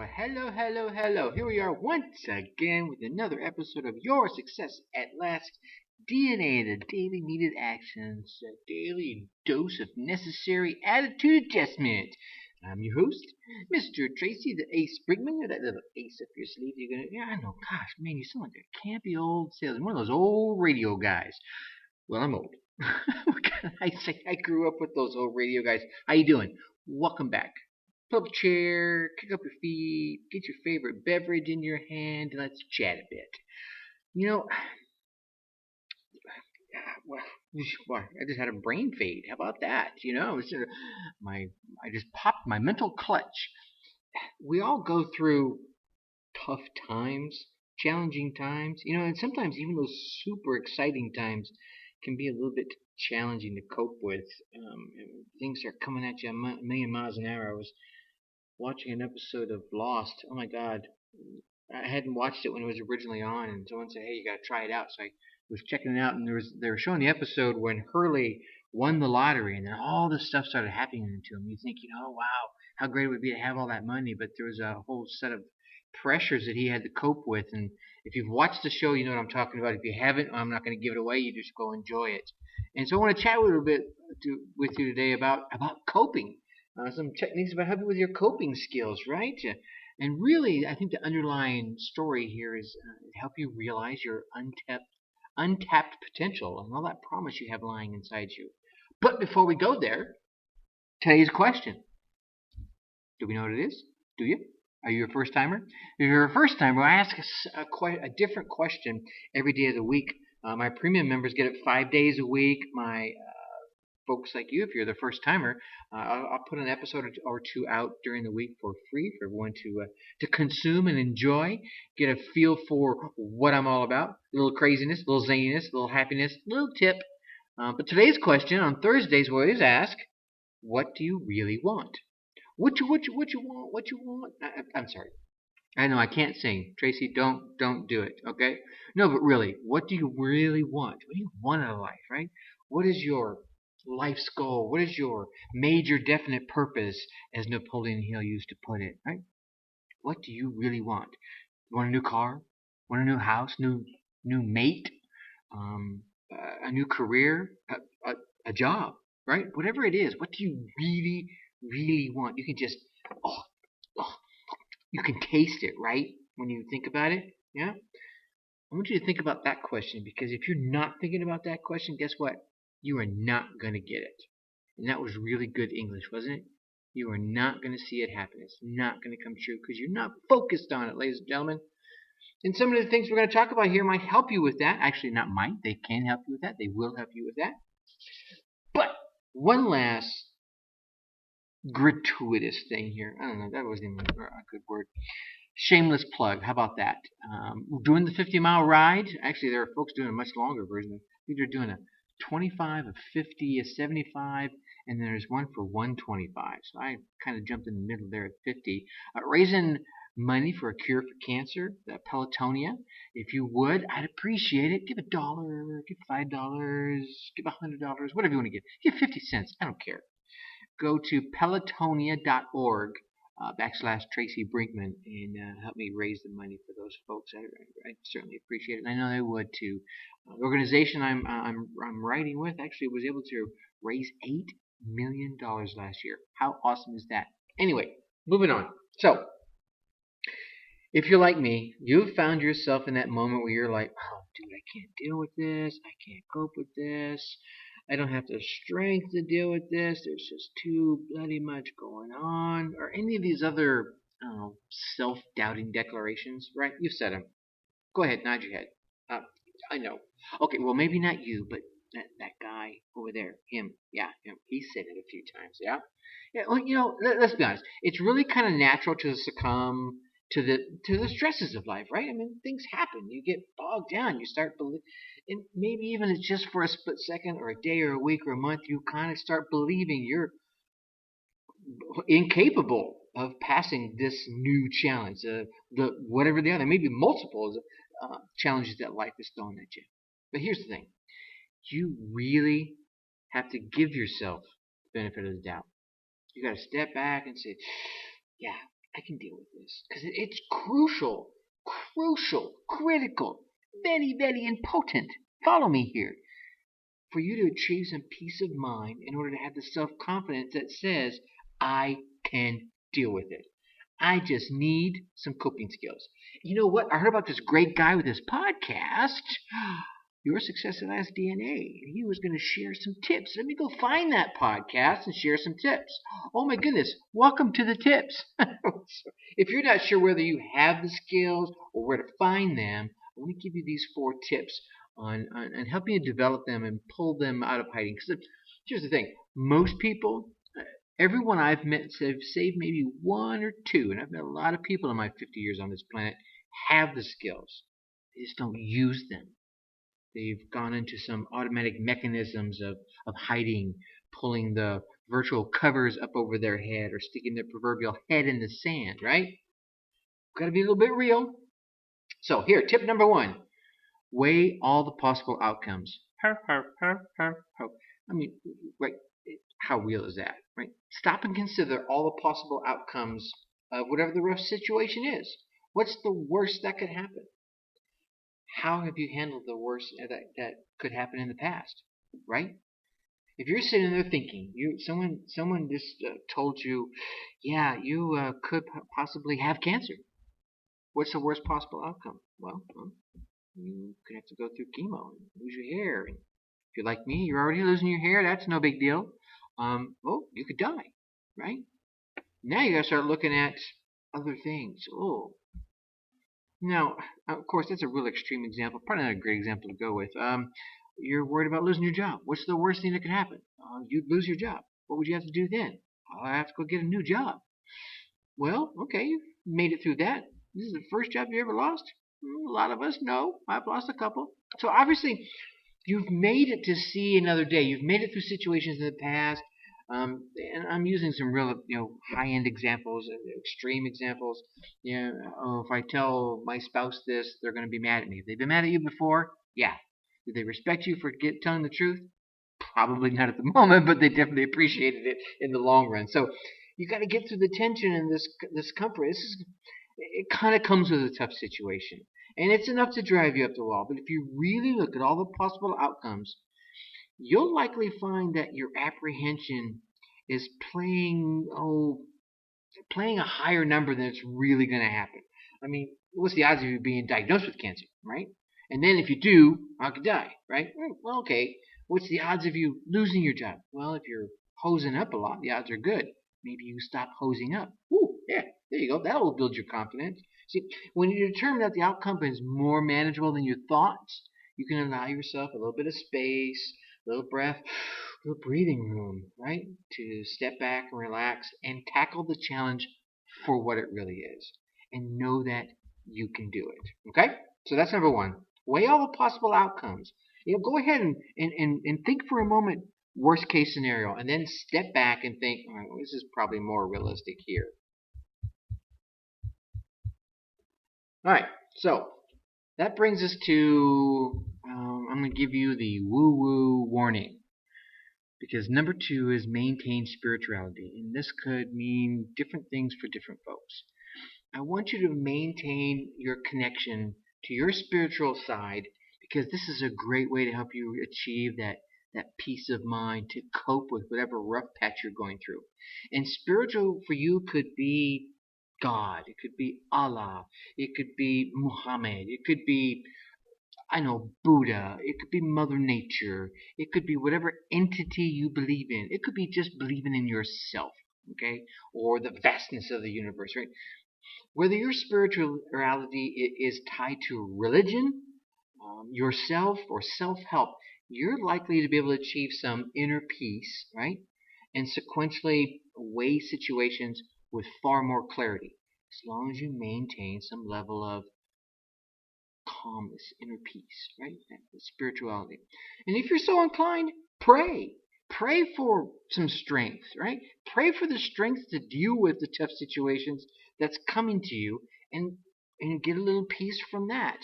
Well, hello. Here we are once again with another episode of Your Success at Last. DNA, the daily needed actions, a daily dose of necessary attitude adjustment. I'm your host, Mr. Tracy, the Ace Brinkman. You're that little ace up your sleeve. I know. Gosh, man, you sound like a campy old salesman, one of those old radio guys. Well, I'm old. What can I say? I grew up with those old radio guys. How you doing? Welcome back. Pull up a chair, kick up your feet, get your favorite beverage in your hand, and let's chat a bit. You know, well, I just had a brain fade. How about that? I just popped my mental clutch. We all go through tough times, challenging times, and sometimes even those super exciting times can be a little bit challenging to cope with. Things are coming at you a million miles an hour. I was watching an episode of Lost. Oh my God. I hadn't watched it when it was originally on, and someone said, "Hey, you got to try it out." So I was checking it out, and they were showing the episode when Hurley won the lottery, and then all this stuff started happening to him. You think, oh wow, how great it would be to have all that money, but there was a whole set of pressures that he had to cope with. And if you've watched the show, you know what I'm talking about. If you haven't, I'm not going to give it away. You just go enjoy it. And so I want to chat a little bit with you today about coping. Some techniques about helping with your coping skills, right? And really, I think the underlying story here is to help you realize your untapped potential and all that promise you have lying inside you. But before we go there, today's question. Do we know what it is? Do you? Are you a first timer? If you're a first timer, I ask a different question every day of the week. My premium members get it 5 days a week. My folks like you, if you're the first timer, I'll put an episode or two out during the week for free for everyone to consume and enjoy, get a feel for what I'm all about. A little craziness, a little zaniness, a little happiness, a little tip. But today's question on Thursdays we always ask, what do you really want? What you want? I'm sorry. I know I can't sing. Tracy, don't do it, okay? No, but really, what do you really want? What do you want out of life, right? What is your life's goal? What is your major definite purpose, as Napoleon Hill used to put it, right? What do you really want? You want a new car? Want a new house? New mate? A new career? A job, right? Whatever it is, what do you really want? You can just, you can taste it, right? When you think about it, yeah? I want you to think about that question, because if you're not thinking about that question, guess what? You are not going to get it. And that was really good English, wasn't it? You are not going to see it happen. It's not going to come true because you're not focused on it, ladies and gentlemen. And some of the things we're going to talk about here might help you with that. Actually, not might. They can help you with that. They will help you with that. But one last gratuitous thing here. I don't know. That wasn't even a good word. Shameless plug. How about that? Doing the 50-mile ride. Actually, there are folks doing a much longer version. I think they're doing a 25, a 50, a 75, and then there's one for 125. So I kind of jumped in the middle there at 50. Raising money for a cure for cancer, the Pelotonia. If you would, I'd appreciate it. Give $1, give $5, give $100, whatever you want to give. Give 50 cents. I don't care. Go to pelotonia.org /Tracy Brinkman and help me raise the money for those folks. I certainly appreciate it. And I know they would too. The organization I'm writing with actually was able to raise $8 million last year. How awesome is that? Anyway, moving on. So, if you're like me, you've found yourself in that moment where you're like, oh, dude, I can't deal with this. I can't cope with this. I don't have the strength to deal with this. There's just too bloody much going on. Or any of these other self-doubting declarations, right? You've said them. Go ahead, nod your head. I know. Okay, well, maybe not you, but that guy over there, him. Yeah, him. He said it a few times, yeah? Yeah, well, let's be honest. It's really kind of natural to succumb to the stresses of life, right? I mean, things happen. You get bogged down. You start believing, and maybe even it's just for a split second or a day or a week or a month, you kind of start believing you're incapable of passing this new challenge, whatever the other, maybe multiple challenges that life is throwing at you. But here's the thing. You really have to give yourself the benefit of the doubt. You got to step back and say, yeah, I can deal with this. Because it's crucial, critical, very, very important. Follow me here. For you to achieve some peace of mind in order to have the self-confidence that says, I can deal with it. I just need some coping skills. You know what? I heard about this great guy with this podcast. Your Success at Last DNA. He was going to share some tips. Let me go find that podcast and share some tips. Oh my goodness. Welcome to the tips. If you're not sure whether you have the skills or where to find them, I want to give you these 4 tips on helping you develop them and pull them out of hiding. Because here's the thing. Most people, everyone I've met, save maybe 1 or 2, and I've met a lot of people in my 50 years on this planet, have the skills. They just don't use them. They've gone into some automatic mechanisms of hiding, pulling the virtual covers up over their head or sticking their proverbial head in the sand, right? Got to be a little bit real. So here, tip number 1. Weigh all the possible outcomes. I mean, right, how real is that, right? Stop and consider all the possible outcomes of whatever the rough situation is. What's the worst that could happen? How have you handled the worst that could happen in the past, right? If you're sitting there thinking, someone just told you, yeah, you could possibly have cancer. What's the worst possible outcome? Well, you could have to go through chemo and lose your hair. And if you're like me, you're already losing your hair. That's no big deal. Well, you could die, right? Now you got to start looking at other things. Oh. Now, of course, that's a real extreme example. Probably not a great example to go with. You're worried about losing your job. What's the worst thing that could happen? You'd lose your job. What would you have to do then? I have to go get a new job. Well, okay, you've made it through that. This is the first job you ever lost? A lot of us know. I've lost a couple. So obviously, you've made it to see another day. You've made it through situations in the past. And I'm using some real, high-end examples, extreme examples. If I tell my spouse this, they're going to be mad at me. Have they been mad at you before? Yeah. Do they respect you for telling the truth? Probably not at the moment, but they definitely appreciated it in the long run. So you got to get through the tension and this discomfort. It kind of comes with a tough situation, and it's enough to drive you up the wall. But if you really look at all the possible outcomes, you'll likely find that your apprehension is playing a higher number than it's really going to happen. I mean, what's the odds of you being diagnosed with cancer, right? And then if you do, I could die, right? Well, okay. What's the odds of you losing your job? Well, if you're hosing up a lot, the odds are good. Maybe you stop hosing up. Ooh, yeah, there you go. That will build your confidence. See, when you determine that the outcome is more manageable than your thoughts, you can allow yourself a little bit of space, a little breath, a little breathing room, right? To step back and relax and tackle the challenge for what it really is. And know that you can do it. Okay? So that's number 1. Weigh all the possible outcomes. Go ahead and think for a moment, worst case scenario, and then step back and think, all right, well, this is probably more realistic here. All right, so that brings us to, I'm going to give you the woo-woo warning. Because number 2 is maintain spirituality. And this could mean different things for different folks. I want you to maintain your connection to your spiritual side, because this is a great way to help you achieve that peace of mind to cope with whatever rough patch you're going through. And spiritual for you could be God. It could be Allah. It could be Muhammad. It could be, Buddha. It could be Mother Nature. It could be whatever entity you believe in. It could be just believing in yourself, okay? Or the vastness of the universe, right? Whether your spirituality is tied to religion, yourself, or self-help, you're likely to be able to achieve some inner peace, right? And sequentially weigh situations with far more clarity, as long as you maintain some level of calmness, inner peace, right? That's spirituality. And if you're so inclined, pray. Pray for some strength, right? Pray for the strength to deal with the tough situations that's coming to you, and get a little peace from that.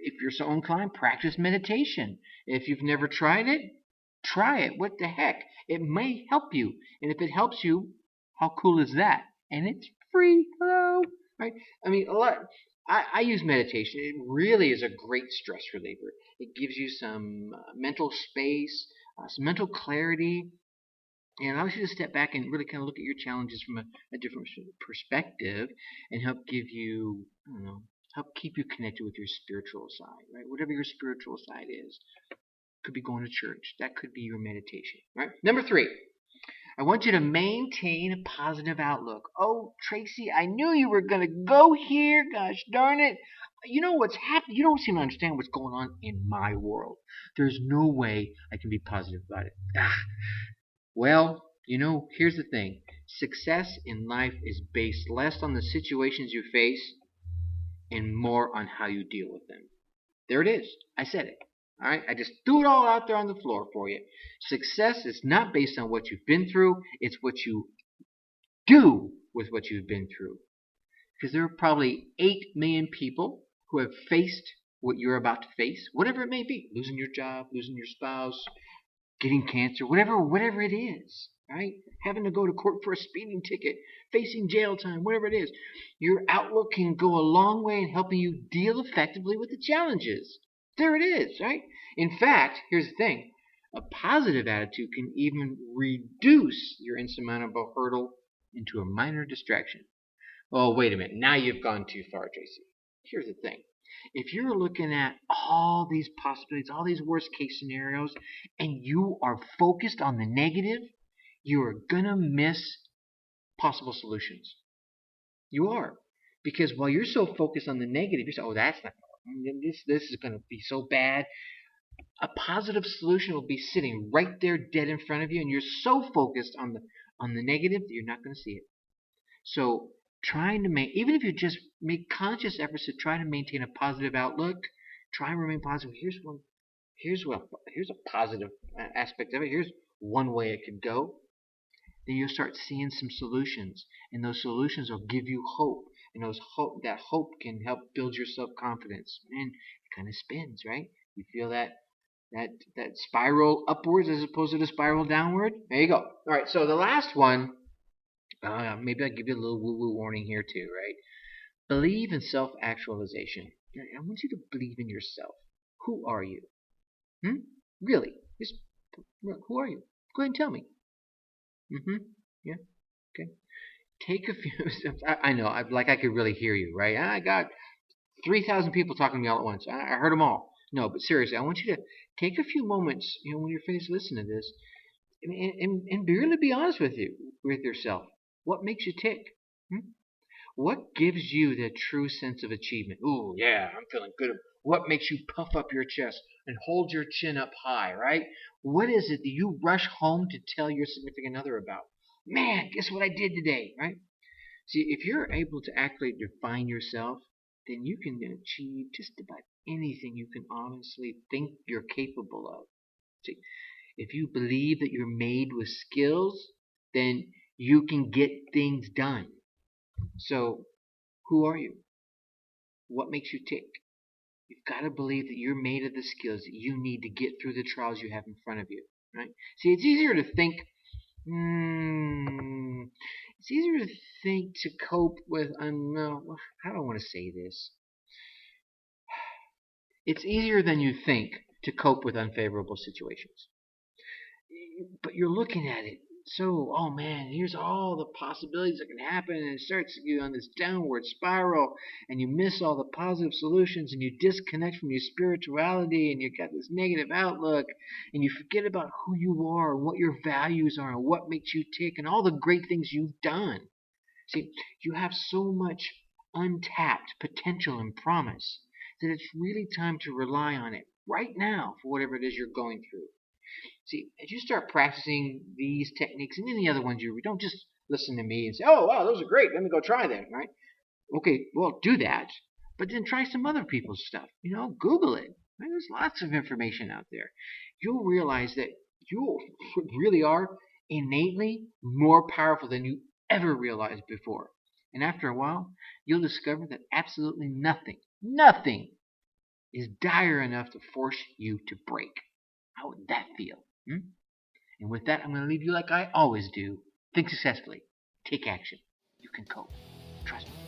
If you're so inclined, practice meditation. If you've never tried it, try it. What the heck? It may help you. And if it helps you, how cool is that? And it's free. Hello, right? I mean, a lot. I use meditation. It really is a great stress reliever. It gives you some mental space, some mental clarity, and allows you to step back and really kind of look at your challenges from a different perspective, and help give you, I don't know, help keep you connected with your spiritual side, right? Whatever your spiritual side is. Could be going to church. That could be your meditation, right? Number 3, I want you to maintain a positive outlook. Oh, Tracy, I knew you were going to go here. Gosh darn it. You know what's happening? You don't seem to understand what's going on in my world. There's no way I can be positive about it. Well, here's the thing. Success in life is based less on the situations you face and more on how you deal with them. There it is. I said it. All right, I just threw it all out there on the floor for you. Success is not based on what you've been through. It's what you do with what you've been through. Because there are probably 8 million people who have faced what you're about to face, whatever it may be. Losing your job, losing your spouse, getting cancer, whatever it is, right? Having to go to court for a speeding ticket, facing jail time, whatever it is. Your outlook can go a long way in helping you deal effectively with the challenges. There it is, right? In fact, here's the thing. A positive attitude can even reduce your insurmountable hurdle into a minor distraction. Oh, wait a minute. Now you've gone too far, Tracy. Here's the thing. If you're looking at all these possibilities, all these worst case scenarios, and you are focused on the negative, you are going to miss possible solutions. You are. Because while you're so focused on the negative, you say, oh, that's not going to work. This is going to be so bad. A positive solution will be sitting right there dead in front of you, and you're so focused on the negative that you're not going to see it. So trying to even if you just make conscious efforts to try to maintain a positive outlook, try and remain positive. Here's a positive aspect of it. Here's one way it could go. Then you'll start seeing some solutions, and those solutions will give you hope, and that hope can help build your self-confidence. And it kind of spins, right? You feel that spiral upwards as opposed to the spiral downward. There you go. All right. So the last one. Maybe I'll give you a little woo-woo warning here too, right? Believe in self-actualization. I want you to believe in yourself. Who are you? Really? Who are you? Go ahead and tell me. Yeah. Okay. Take a few. I know. I could really hear you, right? I got 3,000 people talking to me all at once. I heard them all. No, but seriously, I want you to take a few moments, when you're finished listening to this, and really be honest with yourself. What makes you tick? What gives you the true sense of achievement? Ooh, yeah, I'm feeling good. What makes you puff up your chest and hold your chin up high, right? What is it that you rush home to tell your significant other about? Man, guess what I did today, right? See, if you're able to accurately define yourself, then you can achieve just about anything you can honestly think you're capable of. See, if you believe that you're made with skills, then you can get things done. So, who are you? What makes you tick? You've got to believe that you're made of the skills that you need to get through the trials you have in front of you, right? See, it's easier to think, to cope with, how do I want to say this? It's easier than you think to cope with unfavorable situations. But you're looking at it. So, oh man, here's all the possibilities that can happen, and it starts you on this downward spiral, and you miss all the positive solutions, and you disconnect from your spirituality, and you got this negative outlook, and you forget about who you are, and what your values are, and what makes you tick, and all the great things you've done. See, you have so much untapped potential and promise that it's really time to rely on it right now for whatever it is you're going through. See, as you start practicing these techniques and any other ones you don't just listen to me and say, oh, wow, those are great. Let me go try them, right? Okay, well, do that. But then try some other people's stuff. Google it. Right? There's lots of information out there. You'll realize that you really are innately more powerful than you ever realized before. And after a while, you'll discover that absolutely nothing is dire enough to force you to break. How would that feel? And with that, I'm going to leave you like I always do. Think successfully. Take action. You can cope. Trust me.